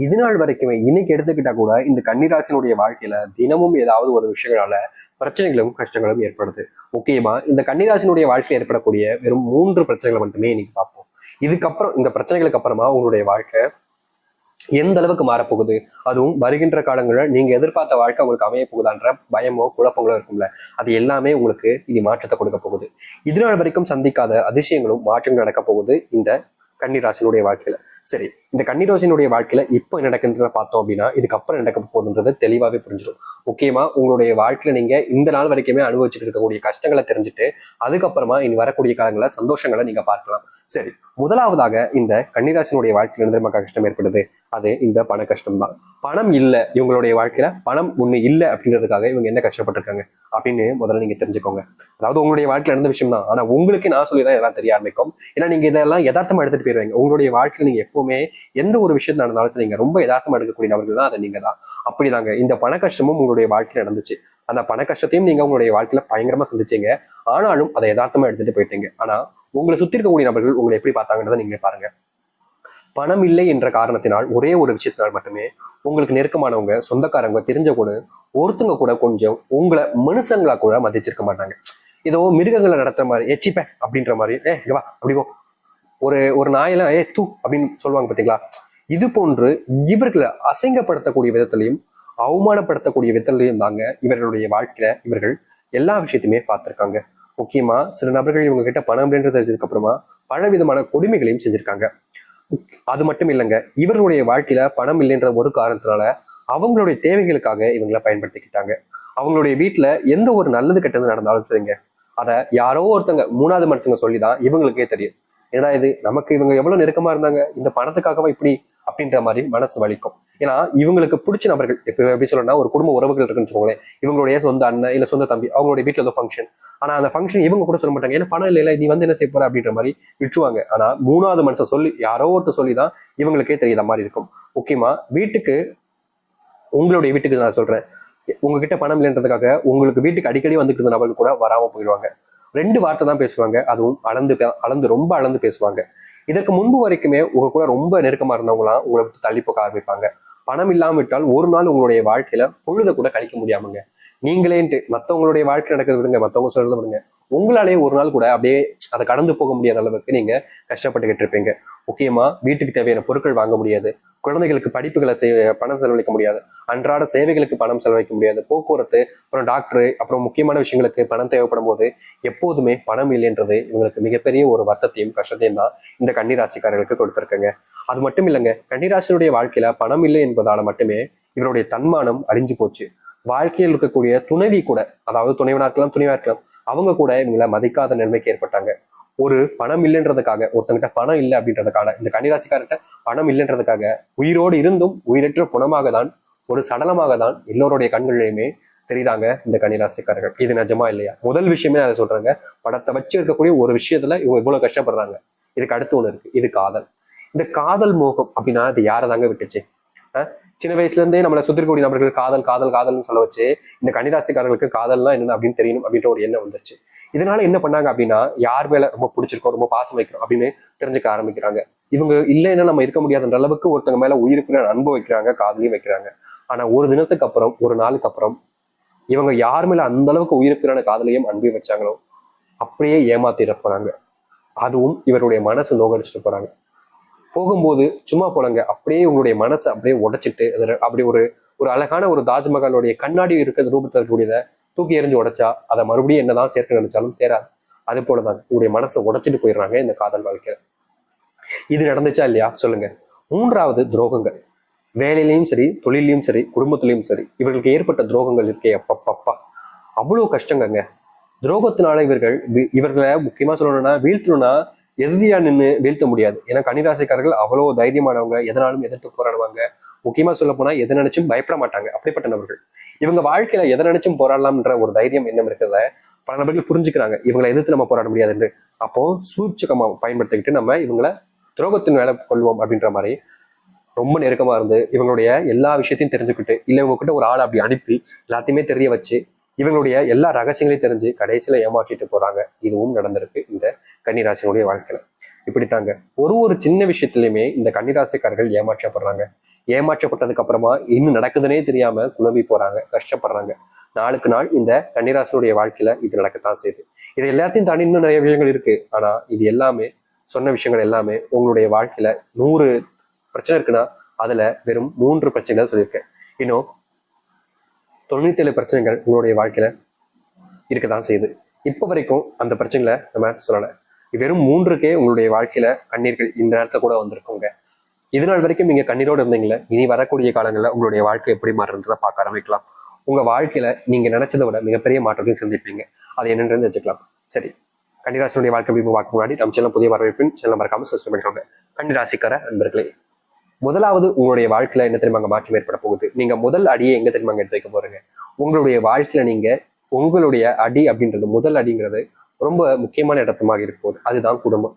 இது நாள் வரைக்குமே இன்னைக்கு எடுத்துக்கிட்டா கூட இந்த கன்னிராசினுடைய வாழ்க்கையில தினமும் ஏதாவது ஒரு விஷயங்களால பிரச்சனைகளும் கஷ்டங்களும் ஏற்படுது. முக்கியமா இந்த கன்னிராசினுடைய வாழ்க்கையில் ஏற்படக்கூடிய வெறும் 3 பிரச்சனைகளை மட்டுமே இன்னைக்கு பார்ப்போம். இதுக்கப்புறம் இந்த பிரச்சனைகளுக்கு அப்புறமா உங்களுடைய வாழ்க்கை எந்த அளவுக்கு மாறப்போகுது, அதுவும் வருகின்ற காலங்களில் நீங்க எதிர்பார்த்த வாழ்க்கை உங்களுக்கு அமைய போகுதான்ற பயமோ குழப்பங்களோ இருக்கும்ல, அது எல்லாமே உங்களுக்கு இனி மாற்றத்தை கொடுக்க போகுது. இது நாள் வரைக்கும் சந்திக்காத அதிசயங்களும் மாற்றங்கள் நடக்க போகுது இந்த கன்னிராசினுடைய வாழ்க்கையில. சரி, இந்த கன்னிராசினுடைய வாழ்க்கையில இப்போ என்ன நடக்குன்றத பார்த்தோம் அப்படின்னா இதுக்கப்புறம் நடக்க போகுதுன்றது தெளிவாவே புரிஞ்சிடும். முக்கியமா உங்களுடைய வாழ்க்கையில நீங்க இந்த நாள் வரைக்குமே அனுபவிச்சுட்டு இருக்கக்கூடிய கஷ்டங்களை தெரிஞ்சுட்டு அதுக்கப்புறமா இனி வரக்கூடிய காலங்கள சந்தோஷங்களை நீங்க பார்க்கலாம். சரி, முதலாவதாக இந்த கன்னிராசினுடைய வாழ்க்கையில எந்த கஷ்டம் ஏற்படுது, அது இந்த பண கஷ்டம் தான். பணம் இல்லை இவங்களுடைய வாழ்க்கையில, பணம் ஒண்ணு இல்லை அப்படின்றதுக்காக இவங்க என்ன கஷ்டப்பட்டிருக்காங்க அப்படின்னு முதல்ல நீங்க தெரிஞ்சுக்கோங்க. அதாவது உங்களுடைய வாழ்க்கையில நடந்த விஷயம் தான், ஆனா உங்களுக்கு நான் சொல்லிதான் எல்லாம் தெரிய ஆரம்பிக்கும். ஏன்னா நீங்க இதெல்லாம் யதார்த்தமா எடுத்துட்டு போயிருவீங்க. உங்களுடைய வாழ்க்கையில நீங்க எப்பவுமே எந்த ஒரு விஷயத்துல நடந்தாலும் நீங்க ரொம்ப யதார்த்தமா எடுக்கக்கூடிய நபர்கள் தான், அதை நீங்க தான். அப்படிதாங்க இந்த பண கஷ்டமும் உங்களுடைய வாழ்க்கையில நடந்துச்சு. அந்த பண கஷ்டத்தையும் நீங்க உங்களுடைய வாழ்க்கையில பயங்கரமா சந்திச்சீங்க. ஆனாலும் அதை யதார்த்தமா எடுத்துட்டு போயிட்டீங்க. ஆனா உங்களை சுத்தி இருக்கக்கூடிய நபர்கள் உங்களை எப்படி பார்த்தாங்கன்றதை நீங்க பாருங்க. பணம் இல்லை என்ற காரணத்தினால் ஒரே ஒரு விஷயத்தினால் மட்டுமே உங்களுக்கு நெருக்கமானவங்க, சொந்தக்காரங்க, தெரிஞ்ச கூட ஒருத்தங்க கூட கொஞ்சம் உங்களை மனுஷங்களா கூட மதிச்சிருக்க மாட்டாங்க. ஏதோ மிருகங்களை நடத்துற மாதிரி எச்சிப்ப அப்படின்ற மாதிரி, இங்க வா அப்படி போ, ஒரு ஒரு நாயெல்லாம் தூ அப்படின்னு சொல்லுவாங்க பார்த்தீங்களா. இது போன்று இவர்களை அசிங்கப்படுத்தக்கூடிய விதத்திலையும் அவமானப்படுத்தக்கூடிய விதத்திலையும் தாங்க இவர்களுடைய வாழ்க்கையில இவர்கள் எல்லா விஷயத்தையுமே பார்த்திருக்காங்க. முக்கியமா சில நபர்கள் இவங்க கிட்ட பணம் அப்படின்றது தெரிஞ்சதுக்கு அப்புறமா பல விதமான கொடுமைகளையும் செஞ்சிருக்காங்க. அது மட்டும் இல்லைங்க, இவர்களுடைய வாழ்க்கையில பணம் இல்லைன்ற ஒரு காரணத்தினால அவங்களுடைய தேவைகளுக்காக இவங்களை பயன்படுத்திக்கிட்டாங்க. அவங்களுடைய வீட்டுல எந்த ஒரு நல்லது கெட்டது நடந்தாலும் சரிங்க, அதை யாரோ ஒருத்தங்க 3வது மனுஷங்க சொல்லிதான் இவங்களுக்கே தெரியும். ஏன்னா இது நமக்கு இவங்க எவ்வளவு நெருக்கமா இருந்தாங்க, இந்த பணத்துக்காகவா இப்படி அப்படின்ற மாதிரி மனசு வலிக்கும். ஏன்னா இவங்களுக்கு பிடிச்ச நபர்கள், இப்ப எப்படி சொல்லணும்னா ஒரு குடும்ப உறவுகள் இருக்குன்னு வச்சுக்கோங்களேன், இவங்களுடைய சொந்த அண்ணன் இல்ல சொந்த தம்பி அவங்களுடைய வீட்டுல ஏதோ ஃபங்க்ஷன், ஆனா அந்த ஃபங்க்ஷன் இவங்க கூட சொல்ல மாட்டாங்க, ஏன்னா பணம் இல்ல நீ வந்து என்ன செய்ய போற அப்படின்ற மாதிரி விட்டுருவாங்க. ஆனா 3வது மனுஷன் சொல்லி யாரோ ஒருத்தர் சொல்லிதான் இவங்களுக்கே தெரியாத மாதிரி இருக்கும். முக்கியமா வீட்டுக்கு, உங்களுடைய வீட்டுக்கு நான் சொல்றேன், உங்ககிட்ட பணம் இல்லைன்றதுக்காக உங்களுக்கு வீட்டுக்கு அடிக்கடி வந்துட்டு இருந்த நபர்கள் கூட வராம போயிடுவாங்க. 2 வார்த்தை தான் பேசுவாங்க, அதுவும் அளந்து ரொம்ப அளந்து பேசுவாங்க. இதற்கு முன்பு வரைக்குமே உங்க கூட ரொம்ப நெருக்கமா இருந்தவங்களாம் உங்களை விட்டு தள்ளி போக ஆரம்பிப்பாங்க. பணம் இல்லாம விட்டால் ஒரு நாள் உங்களுடைய வாழ்க்கையில பொழுத கூட கழிக்க முடியாமங்க. நீங்களேன்ட்டு மற்றவங்களுடைய வாழ்க்கை நடக்கிறது விடுங்க, மற்றவங்க சொல்றதை விடுங்க, உங்களாலேயே ஒரு நாள் கூட அப்படியே அதை கடந்து போக முடியாத அளவுக்கு நீங்க கஷ்டப்பட்டுக்கிட்டு இருப்பீங்க. முக்கியமா வீட்டுக்கு தேவையான பொருட்கள் வாங்க முடியாது, குழந்தைகளுக்கு படிப்புகளை பணம் செலவழிக்க முடியாது, அன்றாட சேவைகளுக்கு பணம் செலவழிக்க முடியாது, போக்குவரத்து, அப்புறம் டாக்டர், அப்புறம் முக்கியமான விஷயங்களுக்கு பணம் தேவைப்படும் போது எப்போதுமே பணம் இல்லைன்றது இவங்களுக்கு மிகப்பெரிய ஒரு வருத்தத்தையும் கஷ்டத்தையும் தான் இந்த கன்னிராசிக்காரர்களுக்கு கொடுத்திருக்குங்க. அது மட்டும் இல்லைங்க, கன்னிராசினுடைய வாழ்க்கையில பணம் இல்லை என்பதால மட்டுமே இவருடைய தன்மானம் அழிஞ்சு போச்சு. வாழ்க்கையில் இருக்கக்கூடிய துணைவி கூட, அதாவது துணைவனா இருக்கலாம் துணைவா இருக்கலாம், அவங்க கூட இவங்களை மதிக்காத நிலைமைக்கு ஏற்பட்டாங்க. ஒரு பணம் இல்லைன்றதுக்காக, ஒருத்தங்கிட்ட பணம் இல்லை அப்படின்றதுக்காக, இந்த கன்னிராசிக்கார்கிட்ட பணம் இல்லைன்றதுக்காக உயிரோடு இருந்தும் உயிரற்ற குணமாக தான், ஒரு சடலமாக தான் எல்லோருடைய கண்களிலுமே தெரியுதாங்க இந்த கன்னிராசிக்காரர்கள். இது நிஜமா இல்லையா? முதல் விஷயமே அதை சொல்றாங்க, பணத்தை வச்சு இருக்கக்கூடிய ஒரு விஷயத்துல இவங்க இவ்வளவு கஷ்டப்படுறாங்க. இதுக்கு அடுத்து ஒண்ணு இருக்கு, இது காதல். இந்த காதல் மோகம் அப்படின்னா அது யாரை தாங்க விட்டுச்சு? சின்ன வயசுல இருந்தே நம்மளை சுத்தி இருக்கக்கூடிய நபர்கள் காதல் காதல் காதல்னு சொல்ல வச்சு இந்த கன்னிராசிக்காரர்களுக்கு காதல்லாம் என்னன்னு அப்படின்னு தெரியணும் அப்படின்ற ஒரு எண்ணம் வந்துருச்சு. இதனால என்ன பண்ணாங்க அப்படின்னா, யார் மேல ரொம்ப பிடிச்சிருக்கோம், ரொம்ப பாசம் வைக்கிறோம் அப்படின்னு தெரிஞ்சுக்க ஆரம்பிக்கிறாங்க. இவங்க இல்லைன்னா நம்ம இருக்க முடியாதுன்ற அளவுக்கு ஒருத்தங்க மேல உயிருக்கு அன்பு வைக்கிறாங்க, காதலையும் வைக்கிறாங்க. ஆனா ஒரு தினத்துக்கு அப்புறம், ஒரு நாளுக்கு அப்புறம் இவங்க யார் மேல அந்த அளவுக்கு உயிருக்குறான காதலையும் அன்பையும் வச்சாங்களோ அப்படியே ஏமாத்திட போறாங்க. அதுவும் இவருடைய மனசு நோகடிச்சுட்டு போறாங்க. போகும்போது சும்மா போலங்க, அப்படியே உங்களுடைய மனசை அப்படியே உடைச்சிட்டு அப்படி ஒரு ஒரு அழகான ஒரு தாஜ்மஹாலுடைய கண்ணாடி இருக்கிற ரூபத்தில் இருக்கக்கூடியதை தூக்கி எறிஞ்சு உடைச்சா அதை மறுபடியும் என்னதான் சேர்க்க நினைச்சாலும் சேராது. அது போலதான் உங்களுடைய மனசை உடைச்சிட்டு போயிடுறாங்க இந்த காதல் வாழ்க்கையில. இது நடந்துச்சா இல்லையா சொல்லுங்க. 3வது துரோகங்கள். வேலையிலையும் சரி, தொழிலையும் சரி, குடும்பத்திலையும் சரி, இவர்களுக்கு ஏற்பட்ட துரோகங்கள் இருக்கே அப்பப்பா, அவ்வளவு கஷ்டங்க. துரோகத்தினால இவர்களை முக்கியமா சொல்லணும்னா வீழ்த்தணும்னா எதிரியா நின்று வீழ்த்த முடியாது. ஏன்னா கன்னிராசிக்காரர்கள் அவ்வளவு தைரியமானவங்க, எதனாலும் எதிர்த்து போராடுவாங்க. முக்கியமா சொல்ல போனா எதை நினைச்சும் பயப்பட மாட்டாங்க, அப்படிப்பட்ட நபர்கள். இவங்க வாழ்க்கையில எதை நினைச்சும் போராடலாம்ன்ற ஒரு தைரியம் என்ன இருக்கிறத பல நபர்கள் புரிஞ்சுக்கிறாங்க. இவங்களை எதிர்த்து நம்ம போராட முடியாது என்று. அப்போ சூட்சகமா பயன்படுத்திக்கிட்டு நம்ம இவங்களை துரோகத்தின் வேலை கொள்வோம் அப்படின்ற மாதிரி ரொம்ப நெருக்கமா இருந்து இவங்களுடைய எல்லா விஷயத்தையும் தெரிஞ்சுக்கிட்டு, இல்ல இவங்க கிட்ட ஒரு ஆள் அப்படி அனுப்பி எல்லாத்தையுமே தெரிய வச்சு இவங்களுடைய எல்லா ரகசியங்களையும் தெரிஞ்சு கடைசியில ஏமாற்றிட்டு போறாங்க. இதுவும் நடந்திருக்கு இந்த கன்னிராசினுடைய வாழ்க்கையில. இப்படித்தாங்க ஒரு ஒரு சின்ன விஷயத்திலுமே இந்த கன்னிராசிக்காரர்கள் ஏமாற்றப்படுறாங்க. ஏமாற்றப்பட்டதுக்கு அப்புறமா இன்னும் நடக்குதுன்னே தெரியாம குழம்பி போறாங்க, கஷ்டப்படுறாங்க. நாளுக்கு நாள் இந்த கன்னிராசினுடைய வாழ்க்கையில இது நடக்கத்தான் செய்யுது. இது எல்லாத்தையும் தாண்டி இன்னும் நிறைய விஷயங்கள் இருக்கு. ஆனா இது எல்லாமே சொன்ன விஷயங்கள் எல்லாமே உங்களுடைய வாழ்க்கையில 100 பிரச்சனை இருக்குன்னா அதுல வெறும் 3 பிரச்சனைகள் சொல்லியிருக்கேன். இன்னும் 97 பிரச்சனைகள் உங்களுடைய வாழ்க்கையில இருக்கதான் செய்யுது. இப்ப வரைக்கும் அந்த பிரச்சனைகளை நம்ம சொல்லல. வெறும் 3க்கே உங்களுடைய வாழ்க்கையில கண்ணீர்கள் இந்த நேரத்துல கூட வந்திருக்குங்க. இது நாள் வரைக்கும் நீங்க கண்ணீரோடு இருந்தீங்களே, இனி வரக்கூடிய காலங்களில் உங்களுடைய வாழ்க்கை எப்படி மாறுன்றதை பார்க்க ஆரம்பிக்கலாம். உங்க வாழ்க்கையில நீங்க நினைச்சதை விட மிகப்பெரிய மாற்றத்தையும் சந்திப்பீங்க. அது என்னன்றது வச்சுக்கலாம். சரி, கன்னிராசினுடைய வாழ்க்கை எப்படி பார்க்க முன்னாடி நம்ம சேனல் புதிய வரவேற்பின் சேனல் மறக்காம சப்ஸ்கிரைப் பண்ணிக்கோங்க. கன்னிராசிக்கார நண்பர்களே, முதலாவது உங்களுடைய வாழ்க்கையில என்ன தெரியுமாங்க மாற்றம் ஏற்பட போகுது. நீங்க முதல் அடியை எங்க தெரியுமாங்க எடுத்து வைக்க போறீங்க. உங்களுடைய வாழ்க்கையில நீங்க உங்களுடைய அடி அப்படின்றது, முதல் அடிங்கிறது ரொம்ப முக்கியமான இடத்தமாக இருக்க போகுது. அதுதான் குடும்பம்.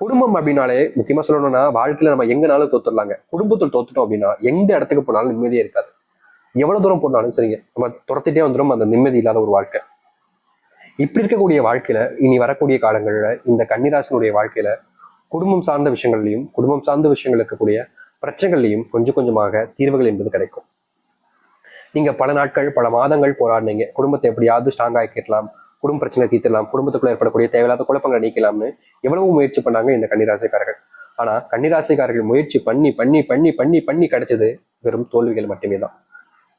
குடும்பம் அப்படின்னாலே முக்கியமா சொல்லணும்னா வாழ்க்கையில நம்ம எங்கனாலும் தோத்துடலாங்க. குடும்பத்தில் தோத்துட்டோம் அப்படின்னா எந்த இடத்துக்கு போனாலும் நிம்மதியே இருக்காது. எவ்வளவு தூரம் போனாலும் சரிங்க, நம்ம துரத்திட்டே வந்துடும் அந்த நிம்மதி இல்லாத ஒரு வாழ்க்கை. இப்படி இருக்கக்கூடிய வாழ்க்கையில இனி வரக்கூடிய காலங்கள்ல இந்த கன்னிராசினுடைய வாழ்க்கையில குடும்பம் சார்ந்த விஷயங்கள்லையும் குடும்பம் சார்ந்த விஷயங்கள் இருக்கக்கூடிய பிரச்சனைகள்லையும் கொஞ்சம் கொஞ்சமாக தீர்வுகள் என்பது கிடைக்கும். நீங்க பல நாட்கள் பல மாதங்கள் போராடினீங்க, குடும்பத்தை எப்படியாவது ஸ்ட்ராங் ஆக்கிடலாம், குடும்ப பிரச்சனை தீர்த்தலாம், குடும்பத்துக்குள்ள ஏற்படக்கூடிய தேவையில்லாத குழப்பங்களை நீக்கலாம்னு எவ்வளவு முயற்சி பண்ணாங்க இந்த கன்னிராசிக்காரர்கள். ஆனா கன்னிராசிக்காரர்கள் முயற்சி பண்ணி பண்ணி பண்ணி பண்ணி பண்ணி கிடைச்சது வெறும் தோல்விகள் மட்டுமே தான்.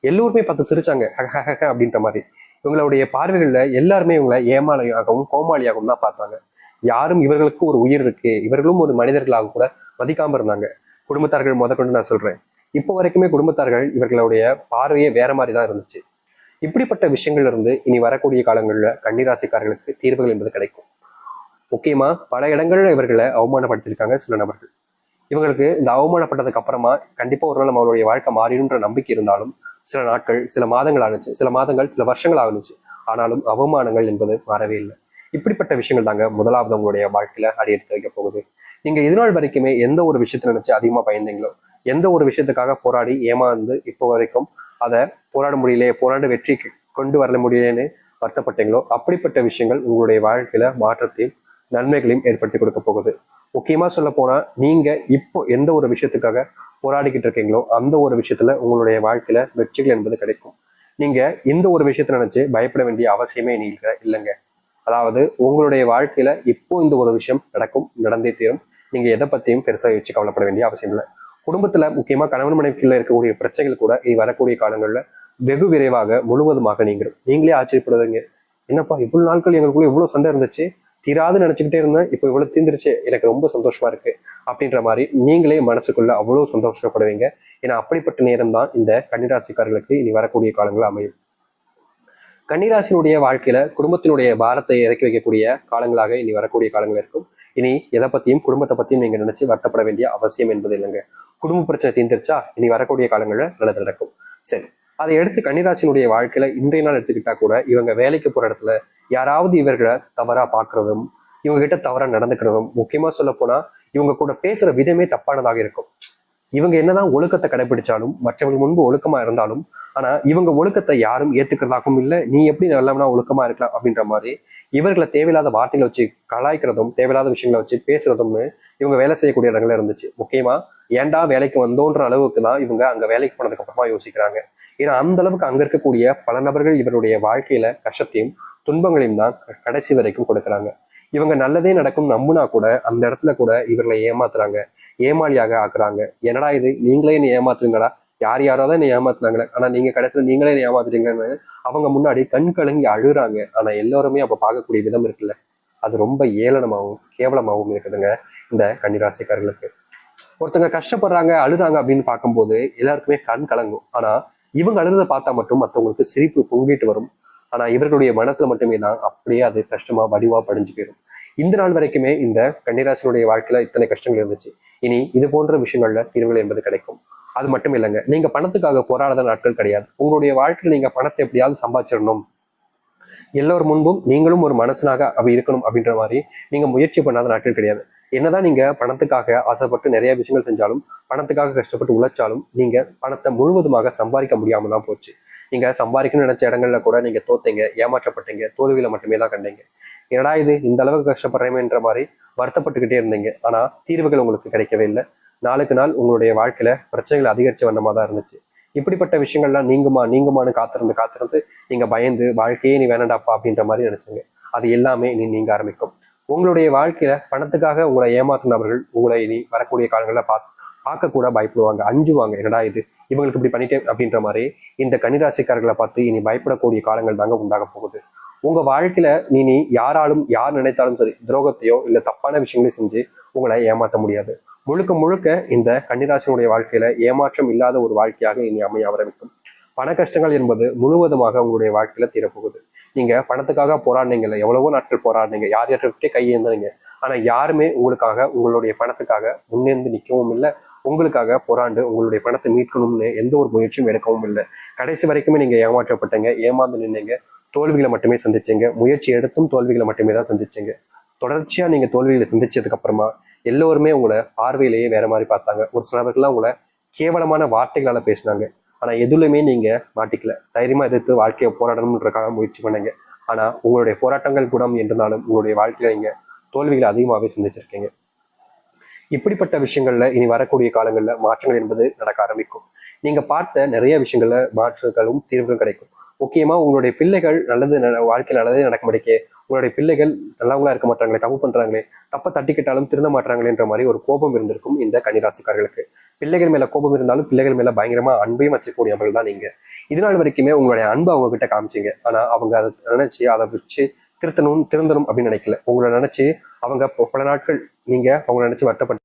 எல்லோருமே பார்த்து சிரிச்சாங்க அப்படின்ற மாதிரி. இவங்களுடைய பார்வைகள்ல எல்லாருமே இவங்களை ஏமாளியாகவும் கோமாளியாகவும் தான் பார்த்தாங்க. யாரும் இவர்களுக்கு ஒரு உயிர் இருக்கு, இவர்களும் ஒரு மனிதர்களாக கூட மதிக்காம இருந்தாங்க. குடும்பத்தார்கள் முதற்கொண்டு நான் சொல்றேன். இப்போ வரைக்குமே குடும்பத்தார்கள் இவர்களுடைய பார்வையே வேற மாதிரி தான் இருந்துச்சு. இப்படிப்பட்ட விஷயங்கள்ல இருந்து இனி வரக்கூடிய காலங்களில் கன்னிராசிக்காரர்களுக்கு தீர்வுகள் என்பது கிடைக்கும். முக்கியமா பல இடங்கள்ல இவர்களை அவமானப்படுத்தியிருக்காங்க சில நபர்கள். இவங்களுக்கு இந்த அவமானப்பட்டதுக்கு அப்புறமா கண்டிப்பா ஒரு நாள் நம்மளுடைய வாழ்க்கை மாறிடும்ன்ற நம்பிக்கை இருந்தாலும் சில நாட்கள் சில மாதங்கள் ஆனிச்சு, சில மாதங்கள் சில வருஷங்கள் ஆகுச்சு. ஆனாலும் அவமானங்கள் என்பது மாறவே இல்லை. இப்படிப்பட்ட விஷயங்கள் தாங்க முதலாவது உங்களுடைய வாழ்க்கையில அடியெடுத்து வைக்க போகுது. நீங்க இது நாள் வரைக்குமே எந்த ஒரு விஷயத்தை நினைச்சு அதிகமா பயந்தீங்களோ, எந்த ஒரு விஷயத்துக்காக போராடி ஏமாந்து இப்போ வரைக்கும் அதை போராட முடியலையே, போராட வெற்றி கொண்டு வர முடியலன்னு வருத்தப்பட்டீங்களோ, அப்படிப்பட்ட விஷயங்கள் உங்களுடைய வாழ்க்கையில மாற்றத்தையும் நன்மைகளையும் ஏற்படுத்தி கொடுக்க போகுது. முக்கியமா சொல்ல போனா நீங்க இப்போ எந்த ஒரு விஷயத்துக்காக போராடிக்கிட்டு இருக்கீங்களோ அந்த ஒரு விஷயத்துல உங்களுடைய வாழ்க்கையில வெற்றிகள் என்பது கிடைக்கும். நீங்க இந்த ஒரு விஷயத்த நினைச்சு பயப்பட வேண்டிய அவசியமே இல்லைங்க. அதாவது உங்களுடைய வாழ்க்கையில இப்போ இந்த ஒரு விஷயம் நடக்கும், நடந்தே தீரும். நீங்க எதை பத்தியும் பெருசா வச்சு கவலைப்பட வேண்டிய அவசியம் இல்லை. குடும்பத்துல முக்கியமா கணவன் மனைவிக்குள்ள இருக்கக்கூடிய பிரச்சனைகள் கூட இனி வரக்கூடிய காலங்கள்ல வெகு விரைவாக முழுவதுமாக நீங்களும் நீங்களே ஆச்சரியப்படுவீங்க. என்னப்பா இவ்வளவு நாட்கள் எங்களுக்குள்ள இவ்வளவு சண்டை இருந்துச்சு, தீராது நினைச்சுக்கிட்டே இருந்தேன், இப்போ இவ்வளவு தீர்ந்துருச்சு, எனக்கு ரொம்ப சந்தோஷமா இருக்கு அப்படின்ற மாதிரி நீங்களே மனசுக்குள்ள அவ்வளவு சந்தோஷப்படுவீங்க. ஏன்னா அப்படிப்பட்ட நேரம் தான் இந்த கன்னிராசிக்காரர்களுக்கு இனி வரக்கூடிய காலங்கள் அமையும். கன்னிராசினுடைய வாழ்க்கையில குடும்பத்தினுடைய பாரத்தை இறக்கி வைக்கக்கூடிய காலங்களாக இனி வரக்கூடிய காலங்கள் இருக்கும். இனி எதை பத்தியும் குடும்பத்தை பத்தியும் நீங்க நினைச்சு வருத்தப்பட வேண்டிய அவசியம் என்பது இல்லைங்க. குடும்ப பிரச்சனை தீர்ந்துருச்சா இனி வரக்கூடிய காலங்கள்ல நல்லது நடக்கும். சரி, அதை எடுத்து கன்னிராசினுடைய வாழ்க்கையில இன்றைய நாள் எடுத்துக்கிட்டா கூட இவங்க வேலைக்கு போற இடத்துல யாராவது இவர்களை தவறா பாக்குறதும், இவங்க கிட்ட தவறா நடந்துக்கிறதும், முக்கியமா சொல்ல போனா இவங்க கூட பேசுற விதமே தப்பானதாக இருக்கும். இவங்க என்னதான் ஒழுக்கத்தை கடைபிடிச்சாலும், மற்றவங்க முன்பு ஒழுக்கமா இருந்தாலும், ஆனா இவங்க ஒழுக்கத்தை யாரும் ஏத்துக்கிறதாகவும் இல்லை, நீ எப்படி நல்லவனா ஒழுக்கமா இருக்கலாம் அப்படின்ற மாதிரி இவர்களை தேவையில்லாத வார்த்தைகளை வச்சு கலாய்க்கிறதும், தேவையில்லாத விஷயங்களை வச்சு பேசுறதும்னு இவங்க வேலை செய்யக்கூடிய இடங்கள்ல இருந்துச்சு. முக்கியமா ஏன்டா வேலைக்கு வந்தோன்ற அளவுக்கு தான் இவங்க அங்க வேலைக்கு போனதுக்கு அப்புறமா யோசிக்கிறாங்க. ஏன்னா அந்த அளவுக்கு அங்க இருக்கக்கூடிய பல நபர்கள் இவருடைய வாழ்க்கையில கஷ்டத்தையும் துன்பங்களையும் தான் கடைசி வரைக்கும் கொடுக்குறாங்க. இவங்க நல்லதே நடக்கும் நம்புனா கூட அந்த இடத்துல கூட இவர்களை ஏமாத்துறாங்க, ஏமாளியாக ஆக்குறாங்க. என்னடா இது, நீங்களே என்ன ஏமாத்துறீங்களா, யார் யாராவது என்ன ஏமாத்துனாங்களே, ஆனா நீங்க கடைசியில நீங்களே என்ன ஏமாத்துறீங்கன்னு அவங்க முன்னாடி கண் கலங்கி அழுறாங்க. ஆனா எல்லாருமே அப்ப பார்க்கக்கூடிய விதம் இருக்குல்ல, அது ரொம்ப ஏளனமாகவும் கேவலமாகவும் இருக்குதுங்க இந்த கன்னிராசிக்காரர்களுக்கு. ஒருத்தங்க கஷ்டப்படுறாங்க அழுறாங்க அப்படின்னு பார்க்கும்போது எல்லாருக்குமே கண் கலங்கும். ஆனா இவங்க அழுறதை பார்த்தா மட்டும் மற்றவங்களுக்கு சிரிப்பு பொங்கிட்டு வரும். ஆனா இவர்களுடைய மனசுல மட்டுமே தான் அப்படியே அது கஷ்டமா வடிவா படிஞ்சு போயிடும். இந்த நாள் வரைக்குமே இந்த கன்னிராசினுடைய வாழ்க்கையில இத்தனை கஷ்டங்கள் இருந்துச்சு. இனி இது போன்ற விஷயங்கள்ல தீர்வுகள் என்பது கிடைக்கும். அது மட்டும் இல்லைங்க, நீங்க பணத்துக்காக போராடாத நாட்கள் கிடையாது. உங்களுடைய வாழ்க்கையில நீங்க பணத்தை எப்படியாவது சம்பாதிச்சிடணும், எல்லோரும் முன்பும் நீங்களும் ஒரு மனசனாக அப்படி இருக்கணும் அப்படின்ற மாதிரி நீங்க முயற்சி பண்ணாத நாட்கள் கிடையாது. என்னதான் நீங்க பணத்துக்காக ஆசைப்பட்டு நிறைய விஷயங்கள் செஞ்சாலும், பணத்துக்காக கஷ்டப்பட்டு உழைச்சாலும் நீங்க பணத்தை முழுவதுமாக சம்பாதிக்க முடியாம தான் போச்சு. நீங்க சம்பாதிக்கணும்னு நினைச்ச இடங்கள்ல கூட நீங்க தோத்தீங்க, ஏமாற்றப்பட்டீங்க, தோல்வியில மட்டுமே தான் கண்டீங்க. என்னடா இது இந்த அளவுக்கு கஷ்டப்படுறேன்ற மாதிரி வருத்தப்பட்டுக்கிட்டே இருந்தீங்க. ஆனா தீர்வுகள் உங்களுக்கு கிடைக்கவே இல்லை. நாளுக்கு நாள் உங்களுடைய வாழ்க்கையில பிரச்சனைகள் அதிகரிச்ச வண்ணமா தான் இருந்துச்சு. இப்படிப்பட்ட விஷயங்கள்லாம் நீங்குமான்னு காத்திருந்து நீங்க பயந்து வாழ்க்கையே நீ வேணாண்டாப்பா அப்படின்ற மாதிரி நினைச்சீங்க. அது எல்லாமே இனி நீங்க ஆரம்பிக்கும். உங்களுடைய வாழ்க்கையில பணத்துக்காக உங்களை ஏமாற்றினவர்கள் உங்களை இனி வரக்கூடிய காலங்களில் பார்க்க கூட பயப்படுவாங்க, அஞ்சுவாங்க. என்னடா இது, இவங்களுக்கு இப்படி பண்ணிட்டேன் அப்படின்ற மாதிரி இந்த கன்னிராசிக்காரர்களை பார்த்து இனி பயப்படக்கூடிய காலங்கள் தாங்க உண்டாக போகுது. உங்க வாழ்க்கையில நீ யாராலும் யார் நினைத்தாலும் சரி துரோகத்தையோ இல்ல தப்பான விஷயங்களையும் செஞ்சு உங்களை ஏமாற்ற முடியாது. முழுக்க முழுக்க இந்த கன்னிராசினுடைய வாழ்க்கையில ஏமாற்றம் இல்லாத ஒரு வாழ்க்கையாக இனி அமைய ஆரம்பிக்கும். பண கஷ்டங்கள் என்பது முழுவதுமாக உங்களுடைய வாழ்க்கையில தீரப்போகுது. நீங்க பணத்துக்காக போராடினீங்கல்ல, எவ்வளவோ நாட்கள் போராடினீங்க, யார் யார்கிட்டே கையேந்தீங்க. ஆனா யாருமே உங்களுக்காக உங்களுடைய பணத்துக்காக முன்னேந்து நிற்கவும் இல்லை, உங்களுக்காக போராண்டு உங்களுடைய பணத்தை மீட்கணும்னு எந்த ஒரு முயற்சியும் எடுக்கவும் இல்லை. கடைசி வரைக்குமே நீங்க ஏமாற்றப்பட்டீங்க, ஏமாந்து நின்னீங்க, தோல்விகளை மட்டுமே சந்திச்சீங்க. முயற்சி எடுத்தும் தோல்விகளை மட்டுமே தான் சந்திச்சீங்க. தொடர்ச்சியா நீங்க தோல்விகளை சந்திச்சதுக்கு அப்புறமா எல்லோருமே உங்களை பார்வையிலேயே வேற மாதிரி பார்த்தாங்க. ஒரு சிலவர்கள்லாம் உங்களை கேவலமான வார்த்தைகளால பேசினாங்க. ஆனா எதுலையுமே நீங்க மாட்டிக்கல. தைரியமா எதிர்த்து வாழ்க்கையை போராடணும்ன்றக்காக முயற்சி பண்ணீங்க. ஆனா உங்களுடைய போராட்டங்கள் குணம் என்றாலும் உங்களுடைய வாழ்க்கையில நீங்க தோல்விகளை அதிகமாகவே சந்திச்சிருக்கீங்க. இப்படிப்பட்ட விஷயங்கள்ல இனி வரக்கூடிய காலங்கள்ல மாற்றங்கள் என்பது நடக்க ஆரம்பிக்கும். நீங்க பார்த்த நிறைய விஷயங்கள்ல மாற்றங்களும் தீர்வுகளும் கிடைக்கும். முக்கியமா உங்களுடைய பிள்ளைகள் வாழ்க்கையில் நல்லதே நடக்க மாட்டேங்க, உங்களுடைய பிள்ளைகள் நல்லவங்களா இருக்க மாட்டாங்களே, தப்பு பண்றாங்களே, தப்ப தட்டிக்கிட்டாலும் திருந்த மாட்டாங்களேன்ற மாதிரி ஒரு கோபம் இருந்திருக்கும் இந்த கன்னிராசிக்காரர்களுக்கு. பிள்ளைகள் மேல கோபம் இருந்தாலும் பிள்ளைகள் மேல பயங்கரமா அன்பையும் வச்சக்கூடியவர்கள் தான் நீங்க. இதனால் வரைக்குமே உங்களுடைய அன்பு அவங்க கிட்ட காமிச்சிங்க. ஆனா அவங்க அதை நினைச்சு அதை வச்சு திருந்தணும் அப்படின்னு நினைக்கல. உங்களை நினைச்சு அவங்க பல நாட்கள் நீங்க அவங்களை நினைச்சு வருத்தப்பட்டு